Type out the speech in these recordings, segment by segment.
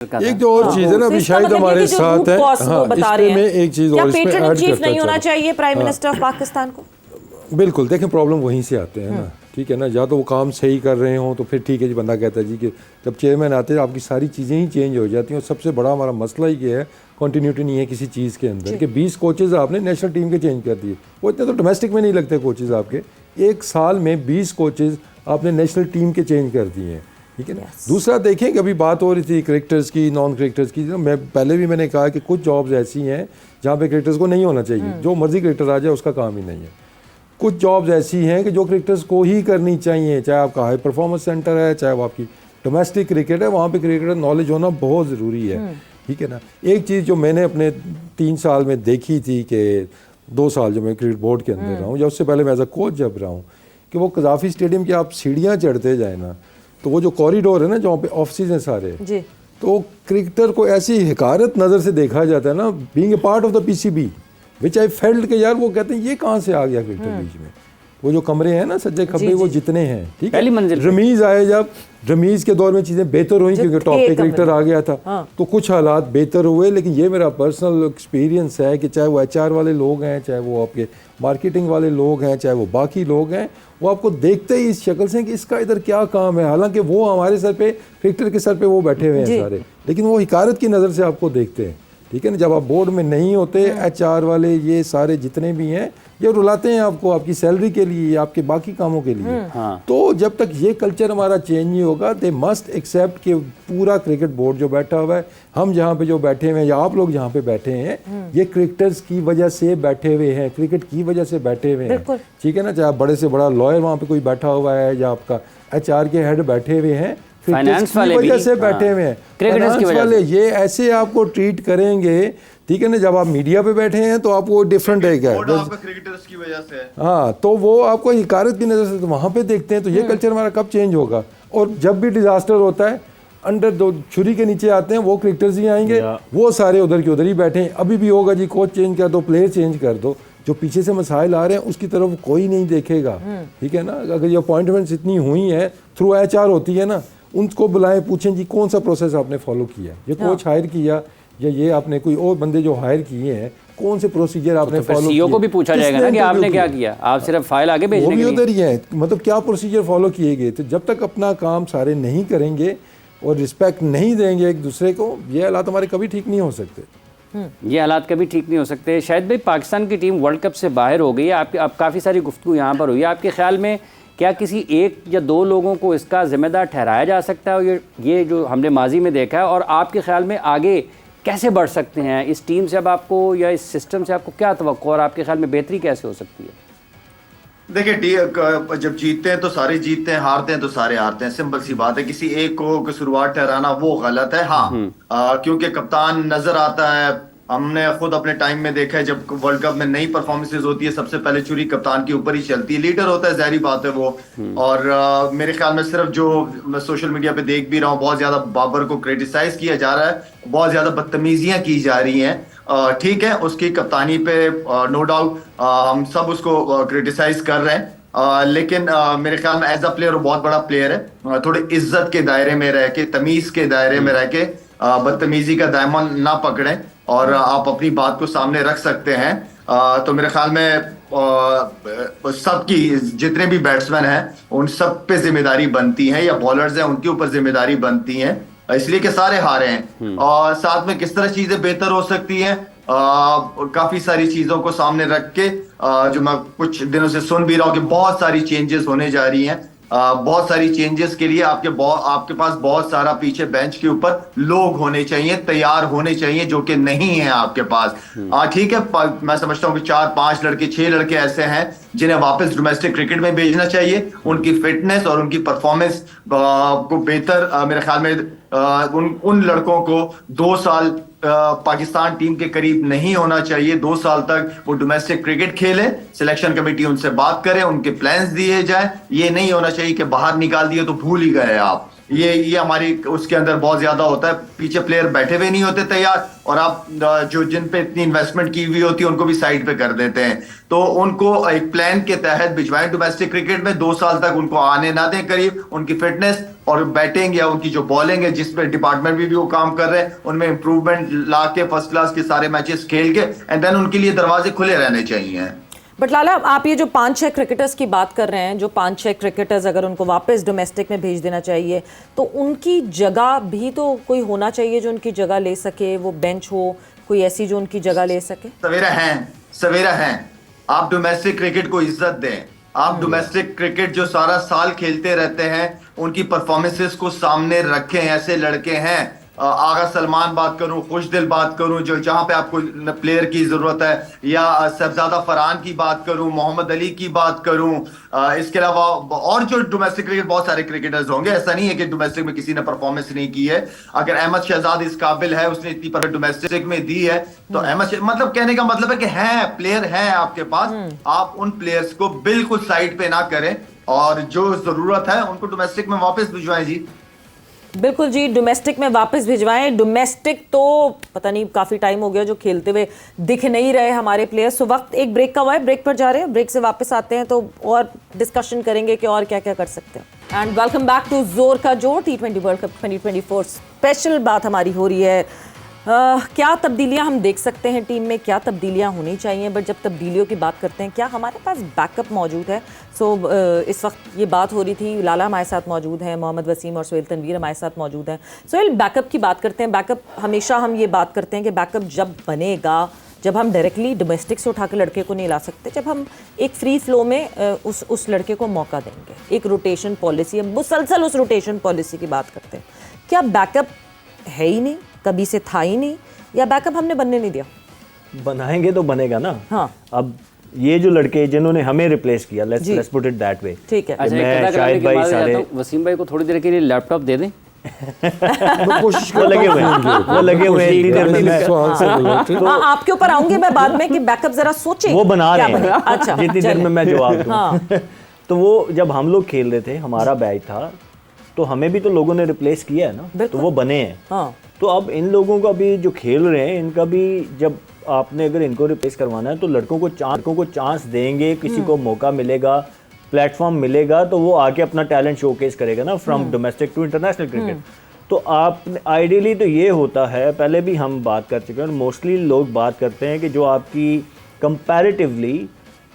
एक जो और चीज है ना, अभी शायद हमारे साथ है, हाँ, इसमें एक चीज और इसमें ऐड चीफ नहीं होना करता चाहिए प्राइम मिनिस्टर ऑफ पाकिस्तान को। बिल्कुल, देखें प्रॉब्लम वहीं से आते हैं ना, ठीक है ना, या तो वो काम सही कर रहे हों तो फिर ठीक है जी, बंदा कहता है जी कि जब चेयरमैन आते हैं आपकी सारी चीज़ें ही चेंज हो जाती हैं। और सबसे बड़ा हमारा मसला ये है कंटिन्यूटी नहीं है किसी चीज़ के अंदर कि 20 कोचेज़ आपने नेशनल टीम के चेंज कर दिए, वो इतने तो डोमेस्टिक में नहीं लगते कोचेज़ आपके। एक साल में 20 कोचेज़ आपने नेशनल टीम के चेंज कर दिए हैं, ठीक है ना। दूसरा देखें कि अभी बात हो रही थी क्रिकेटर्स की, नॉन क्रिकेटर्स की, मैं पहले भी मैंने कहा कि कुछ जॉब्स ऐसी हैं जहाँ पे क्रिकेटर्स को नहीं होना चाहिए, जो मर्जी क्रिकेटर आ जाए उसका काम ही नहीं है। कुछ जॉब्स ऐसी हैं कि जो क्रिकेटर्स को ही करनी चाहिए, चाहे आपका हाई परफॉर्मेंस सेंटर है, चाहे वो आपकी डोमेस्टिक क्रिकेट है, वहाँ पे क्रिकेटर नॉलेज होना बहुत ज़रूरी है, ठीक है ना। एक चीज़ जो मैंने अपने 3 साल में देखी थी कि 2 साल जो मैं क्रिकेट बोर्ड के अंदर रहा हूँ, या उससे पहले मैं एज अ कोच जब रहा हूँ, कि वो कज़ाफ़ी स्टेडियम की आप सीढ़ियाँ चढ़ते जाए ना, तो वो जो कॉरिडोर है ना जहाँ पे ऑफिस हैं सारे जी, तो क्रिकेटर को ऐसी हिकारत नज़र से देखा जाता है ना, being a part of the PCB, which I felt के यार वो कहते हैं ये कहाँ से आ गया क्रिकेटर बीच में। वो जो कमरे हैं ना सज्जे खब्बे वो जितने हैं, ठीक है, रमीज़ आए, जब रमीज़ के दौर में चीज़ें बेहतर हुई क्योंकि टॉप पे क्रिकेटर आ गया था, तो कुछ हालात बेहतर हुए। लेकिन ये मेरा पर्सनल एक्सपीरियंस है कि चाहे वो एचआर वाले लोग हैं, चाहे वो आपके मार्केटिंग वाले लोग हैं, चाहे वो बाकी लोग हैं, वो आपको देखते ही इस शक्ल से कि इसका इधर क्या काम है, हालांकि वो हमारे सर पे क्रिकेटर के सर पे वो बैठे हुए हैं सारे, लेकिन वो हिकारत की नज़र से आपको देखते हैं, ठीक है ना। जब आप बोर्ड में नहीं होते, एचआर वाले ये सारे जितने भी हैं ये रुलाते हैं आपको आपकी सैलरी के लिए, आपके बाकी कामों के लिए। तो जब तक ये कल्चर हमारा चेंज नहीं होगा, दे मस्ट एक्सेप्ट कि पूरा क्रिकेट बोर्ड जो बैठा हुआ है, हम जहाँ पे जो बैठे हुए हैं या आप लोग जहाँ पे बैठे हैं, ये क्रिकेटर्स की वजह से बैठे हुए हैं, क्रिकेट की वजह से बैठे हुए हैं, ठीक है ना। चाहे बड़े से बड़ा लॉयर वहाँ पे कोई बैठा हुआ है या आपका एचआर के हेड बैठे हुए हैं, फाइनेंस वाले वजह से बैठे हुए हैं, क्रिकेटर्स वाले ये ऐसे आपको ट्रीट करेंगे, ठीक है ना। जब आप मीडिया पे बैठे हैं तो आपको डिफरेंट है क्या, क्रिकेटर्स की वजह से, हाँ, तो वो आपको हिकारत की नज़र से तो वहाँ पे देखते हैं। तो ये कल्चर हमारा कब चेंज होगा। और जब भी डिजास्टर होता है, अंडर दो छुरी के नीचे आते हैं वो क्रिकेटर्स ही आएंगे, वो सारे उधर के उधर ही बैठे हैं। अभी भी होगा जी, कोच चेंज कर दो, प्लेयर चेंज कर दो, जो पीछे से मसाइल आ रहे हैं उसकी तरफ कोई नहीं देखेगा, ठीक है ना। अगर ये अपॉइंटमेंट्स इतनी हुई हैं थ्रू एचआर होती है ना, उनको बुलाएं, पूछें जी कौन सा प्रोसेस आपने फॉलो किया, ये कोच हायर किया या ये आपने कोई और बंदे जो हायर किए हैं, कौन से प्रोसीजर आपने फॉलो किया। सीईओ को भी पूछा जाएगा ना कि आपने क्या किया, आप सिर्फ फाइल आगे भेजने के लिए, वो भी उधर ही है, मतलब क्या प्रोसीजर फॉलो किए गए थे। जब तक अपना काम सारे नहीं करेंगे और रिस्पेक्ट नहीं देंगे एक दूसरे को, ये हालात हमारे कभी ठीक नहीं हो सकते। ये हालात कभी ठीक नहीं हो सकते। शायद भाई पाकिस्तान की टीम वर्ल्ड कप से बाहर हो गई है, आप काफ़ी सारी गुफ्तगू यहाँ पर हुई है, आपके ख्याल में क्या किसी एक या दो लोगों को इसका जिम्मेदार ठहराया जा सकता है, और ये जो हमने माजी में देखा है, और आपके ख्याल में आगे कैसे बढ़ सकते हैं इस टीम से, अब आपको या इस सिस्टम से आपको क्या तवक्को, और आपके ख्याल में बेहतरी कैसे हो सकती है? देखिए, जब जीतते हैं तो सारे जीतते हैं, हारते हैं तो सारे हारते हैं, सिंपल सी बात है। किसी एक को कसूरवार ठहराना वो गलत है। हाँ, क्योंकि कप्तान नजर आता है, हमने खुद अपने टाइम में देखा है, जब वर्ल्ड कप में नई परफॉर्मेंसेज होती है सबसे पहले छुरी कप्तान के ऊपर ही चलती है। लीडर होता है, ज़ाहिरी बात है वो। और मेरे ख्याल में सिर्फ जो मैं सोशल मीडिया पे देख भी रहा हूँ, बहुत ज्यादा बाबर को क्रिटिसाइज किया जा रहा है, बहुत ज्यादा बदतमीजियां की जा रही हैं। ठीक है, उसकी कप्तानी पे नो डाउट हम सब उसको क्रिटिसाइज कर रहे हैं, लेकिन मेरे ख्याल में एज अ प्लेयर वो बहुत बड़ा प्लेयर है। थोड़े इज्जत के दायरे में रह के, तमीज के दायरे में रह के बदतमीजी का दामन ना पकड़ें और आप अपनी बात को सामने रख सकते हैं। तो मेरे ख्याल में सबकी, जितने भी बैट्समैन हैं उन सब पे जिम्मेदारी बनती है, या बॉलर्स हैं उनके ऊपर जिम्मेदारी बनती है, इसलिए कि सारे हारे हैं। और साथ में किस तरह चीजें बेहतर हो सकती हैं, काफी सारी चीजों को सामने रख के, जो मैं कुछ दिनों से सुन भी रहा हूँ कि बहुत सारी चेंजेस होने जा रही हैं। बहुत सारी चेंजेस के लिए आपके पास बहुत सारा पीछे बेंच के ऊपर लोग होने चाहिए, तैयार होने चाहिए, जो कि नहीं है आपके पास। ठीक है, मैं समझता हूँ कि 4-5 लड़के, 6 लड़के ऐसे हैं जिन्हें वापस डोमेस्टिक क्रिकेट में भेजना चाहिए। उनकी फिटनेस और उनकी परफॉर्मेंस को बेहतर, मेरे ख्याल में उन लड़कों को 2 साल पाकिस्तान टीम के करीब नहीं होना चाहिए। 2 साल तक वो डोमेस्टिक क्रिकेट खेले, सिलेक्शन कमेटी उनसे बात करे, उनके प्लान्स दिए जाए। ये नहीं होना चाहिए कि बाहर निकाल दिए तो भूल ही गए आप। ये हमारी उसके अंदर बहुत ज्यादा होता है, पीछे प्लेयर बैठे हुए नहीं होते तैयार, और आप जो जिन पे इतनी इन्वेस्टमेंट की हुई होती है उनको भी साइड पे कर देते हैं। तो उनको एक प्लान के तहत भिजवाएं डोमेस्टिक क्रिकेट में, 2 साल तक उनको आने ना दें करीब, उनकी फिटनेस और बैटिंग या उनकी जो बॉलिंग है, जिस पे डिपार्टमेंट भी वो काम कर रहे हैं, उनमें इंप्रूवमेंट ला के फर्स्ट क्लास के सारे मैचेस खेल के एंड देन उनके लिए दरवाजे खुले रहने चाहिए। बट लाला, आप ये जो 5-6 क्रिकेटर्स की बात कर रहे हैं, जो 5-6 क्रिकेटर्स अगर उनको वापस डोमेस्टिक में भेज देना चाहिए, तो उनकी जगह भी तो कोई होना चाहिए जो उनकी जगह ले सके, वो बेंच हो कोई ऐसी जो उनकी जगह ले सके। सवेरा हैं। आप डोमेस्टिक क्रिकेट को इज्जत दें। आप डोमेस्टिक क्रिकेट जो सारा साल खेलते रहते हैं उनकी परफॉर्मेंसेस को सामने रखें। ऐसे लड़के हैं, आगा सलमान बात करूं, खुशदिल बात करूं, जो जहां पे आपको प्लेयर की जरूरत है, या सबजादा फरहान की बात करूं, मोहम्मद अली की बात करूं, इसके अलावा और जो डोमेस्टिक क्रिकेट बहुत सारे क्रिकेटर्स होंगे। ऐसा नहीं है कि डोमेस्टिक में किसी ने परफॉर्मेंस नहीं की है। अगर अहमद शहजाद इस काबिल है, उसने इतनी पर डोमेस्टिक में दी है, तो अहमद मतलब कहने का मतलब है कि हैं प्लेयर हैं आपके पास, आप उन प्लेयर्स को बिल्कुल साइड पे ना करें और जो जरूरत है उनको डोमेस्टिक में वापस भिजवाएं जी। बिल्कुल जी, डोमेस्टिक में वापस भिजवाएं। डोमेस्टिक तो पता नहीं काफ़ी टाइम हो गया जो खेलते हुए दिख नहीं रहे हमारे प्लेयर्स। तो वक्त एक ब्रेक का हुआ है, ब्रेक पर जा रहे हैं, ब्रेक से वापस आते हैं तो और डिस्कशन करेंगे कि और क्या क्या कर सकते हैं। एंड वेलकम बैक टू जोर का जोर, T20 वर्ल्ड कप 2024 स्पेशल बात हमारी हो रही है। क्या तब्दीलियां हम देख सकते हैं टीम में, क्या तब्दीलियां होनी चाहिए, बट जब तब्दीलियों की बात करते हैं क्या हमारे पास बैकअप मौजूद है। इस वक्त ये बात हो रही थी, लाला हमारे साथ मौजूद हैं, मोहम्मद वसीम और सोहेल तनवीर हमारे साथ मौजूद हैं। सोहेल, बैकअप की बात करते हैं। बैकअप हमेशा हम ये बात करते हैं कि बैकअप जब बनेगा, जब हम डायरेक्टली डोमेस्टिक से उठा के लड़के को नहीं ला सकते, जब हम एक फ्री फ्लो में उस लड़के को मौका देंगे, एक रोटेशन पॉलिसी, हम मुसलसल उस रोटेशन पॉलिसी की बात करते हैं। क्या बैकअप है ही नहीं, कभी से था ही नहीं, या बैकअप हमने बनने नहीं दिया? बनाएंगे तो बनेगा ना। हाँ। अब ये जो लड़के जिन्होंने हमें रिप्लेस किया, let's put it that way, ठीक है। अच्छा, मैं शायद भाई सारे वसीम भाई को थोड़ी देर के लिए लैपटॉप दे दें। कोशिश वो लगे हुए हैं, वो लगे हुए हैं। इतनी देर में मैं हाँ, आपके ऊपर आऊंगे मैं बाद में कि बैकअप जरा सोचें वो बना रहे हैं। अच्छा, जितनी देर में मैं जवाब दूं। हाँ। तो वो जब हम लोग खेल रहे थे, हमारा बैच था, तो हमें भी तो लोगों ने रिप्लेस किया है ना, तो वो बने हैं। हाँ। तो अब इन लोगों का भी जो खेल रहे हैं, इनका भी जब आपने अगर इनको रिप्लेस करवाना है तो लड़कों को चांस देंगे, किसी को मौका मिलेगा, प्लेटफॉर्म मिलेगा, तो वो आके अपना टैलेंट शोकेस करेगा ना, from domestic to international cricket. तो आप आइडियली तो ये होता है, पहले भी हम बात कर चुके हैं, मोस्टली लोग बात करते हैं कि जो आपकी कंपैरेटिवली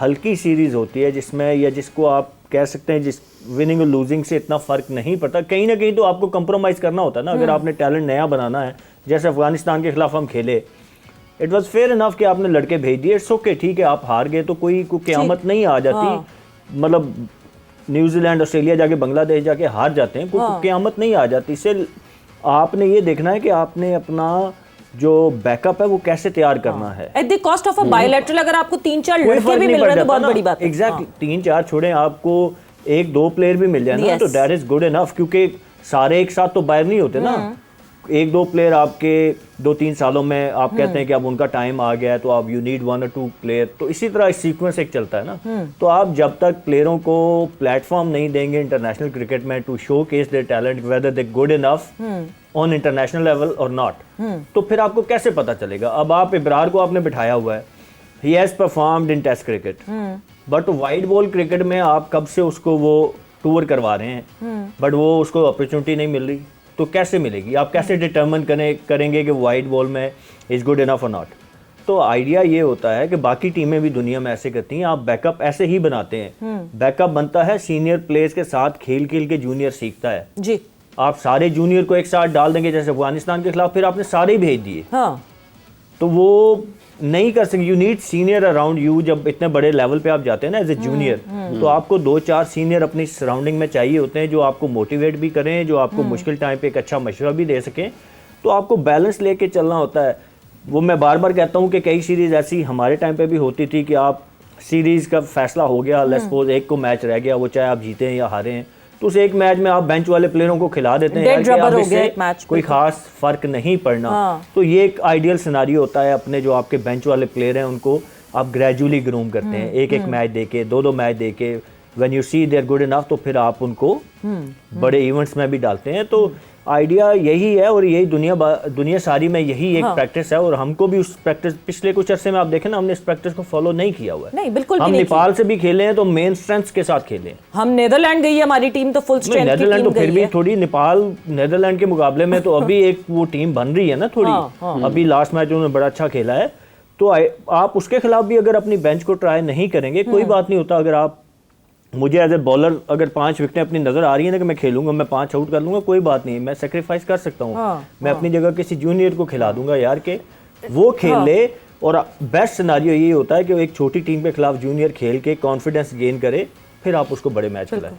हल्की सीरीज़ होती है, जिसमें या जिसको आप कह सकते हैं जिस विनिंग और लूजिंग से इतना फ़र्क नहीं पड़ता, कहीं ना कहीं तो आपको कंप्रोमाइज़ करना होता है ना। अगर आपने टैलेंट नया बनाना है, जैसे अफगानिस्तान के खिलाफ हम खेले, इट वाज फेयर इनफ कि आपने लड़के भेज दिए, इट्स ओके, ठीक है, आप हार गए तो कोई क़यामत नहीं आ जाती। मतलब न्यूजीलैंड, ऑस्ट्रेलिया जाके, बांग्लादेश जाके हार जाते हैं, कोई क़यामत नहीं आ जाती। इससे आपने ये देखना है कि आपने अपना जो बैकअप है वो कैसे तैयार करना है। At the cost of a bilateral, अगर आपको 3-4 लड़के भी मिल रहे हैं तो बहुत बड़ी बात है। एग्जैक्टली, 3-4 छोड़ें, आपको 1-2 प्लेयर भी मिल जाए ना, तो दैट इज गुड इनफ, क्योंकि सारे एक साथ तो बाहर नहीं होते ना। 1-2 प्लेयर आपके 2-3 सालों में आप कहते हैं कि अब उनका टाइम आ गया है, तो आप यू नीड 1 और 2 प्लेयर। तो इसी तरह सीक्वेंस एक चलता है ना। तो आप जब तक प्लेयरों को प्लेटफॉर्म नहीं देंगे इंटरनेशनल क्रिकेट में to showcase their talent, whether they good enough on international level और नॉट, तो फिर आपको कैसे पता चलेगा। अब आप इब्रार को आपने बिठाया हुआ है, he has performed in test cricket, but white ball cricket में आप कब से उसको वो टूर करवा रहे हैं, बट वो उसको अपॉर्चुनिटी नहीं मिल रही, तो कैसे मिलेगी। आप कैसे डिटर्मिन करेंगे कि वाइड बॉल में इज गुड इनफ और नॉट। तो आइडिया ये होता है कि बाकी टीमें भी दुनिया में ऐसे करती हैं, आप बैकअप ऐसे ही बनाते हैं। बैकअप बनता है सीनियर प्लेयर्स के साथ, खेल खेल के जूनियर सीखता है जी। आप सारे जूनियर को एक साथ डाल देंगे, जैसे अफगानिस्तान के खिलाफ फिर आपने सारे ही भेज दिए, हाँ। तो वो नहीं कर सकते। You need senior around you. जब इतने बड़े लेवल पे आप जाते हैं ना एज ए जूनियर, तो आपको 2-4 सीनियर अपनी सराउंडिंग में चाहिए होते हैं, जो आपको मोटिवेट भी करें, जो आपको मुश्किल टाइम पे एक अच्छा मशवरा भी दे सकें। तो आपको बैलेंस लेके चलना होता है। वो मैं बार बार कहता हूँ कि कई सीरीज़ ऐसी हमारे टाइम पे भी होती थी कि आप सीरीज़ का फैसला हो गया, लेट्स सपोज एक को मैच रह गया, वो चाहे आप जीते हैं या हारे हैं, तो उस एक मैच में आप बेंच वाले प्लेयरों को खिला देते हैं, कोई खास फर्क नहीं पड़ना। तो ये एक आइडियल सिनारियो होता है। अपने जो आपके बेंच वाले प्लेयर हैं उनको आप ग्रेजुअली ग्रूम करते हैं, एक मैच देके, 2-2 मैच देके, when you see they are good enough तो फिर आप उनको बड़े इवेंट्स में भी डालते हैं। तो आइडिया यही है और यही दुनिया सारी में यही एक प्रैक्टिस है और हमको भी उस प्रैक्टिस पिछले कुछ अरसे में आप देखें ना हमने इस प्रैक्टिस को फॉलो नहीं किया हुआ है। नहीं, बिल्कुल भी हम नहीं नेपाल से भी खेले हैं तो मेन स्ट्रेंथ के साथ खेले हैं। हम नेदरलैंड गई है हमारी टीम तो फुल स्ट्रेंथ की नेदरलैंड टीम तो फिर गई भी है। थोड़ी नेपाल नेदरलैंड के मुकाबले में तो अभी एक वो टीम बन रही है ना थोड़ी। अभी लास्ट मैच उन्होंने बड़ा अच्छा खेला है तो आप उसके खिलाफ भी अगर अपनी बेंच को ट्राई नहीं करेंगे कोई बात नहीं होता। अगर आप मुझे एज ए बॉलर अगर 5 विकेटें अपनी नजर आ रही है ना कि मैं खेलूंगा मैं 5 आउट कर लूंगा कोई बात नहीं, मैं सेक्रीफाइस कर सकता हूँ। मैं अपनी जगह किसी जूनियर को खिला दूंगा यार के वो खेल ले। और बेस्ट सिनारियो ये होता है कि एक छोटी टीम के खिलाफ जूनियर खेल के कॉन्फिडेंस गेन करे फिर आप उसको बड़े मैच खिलाएं।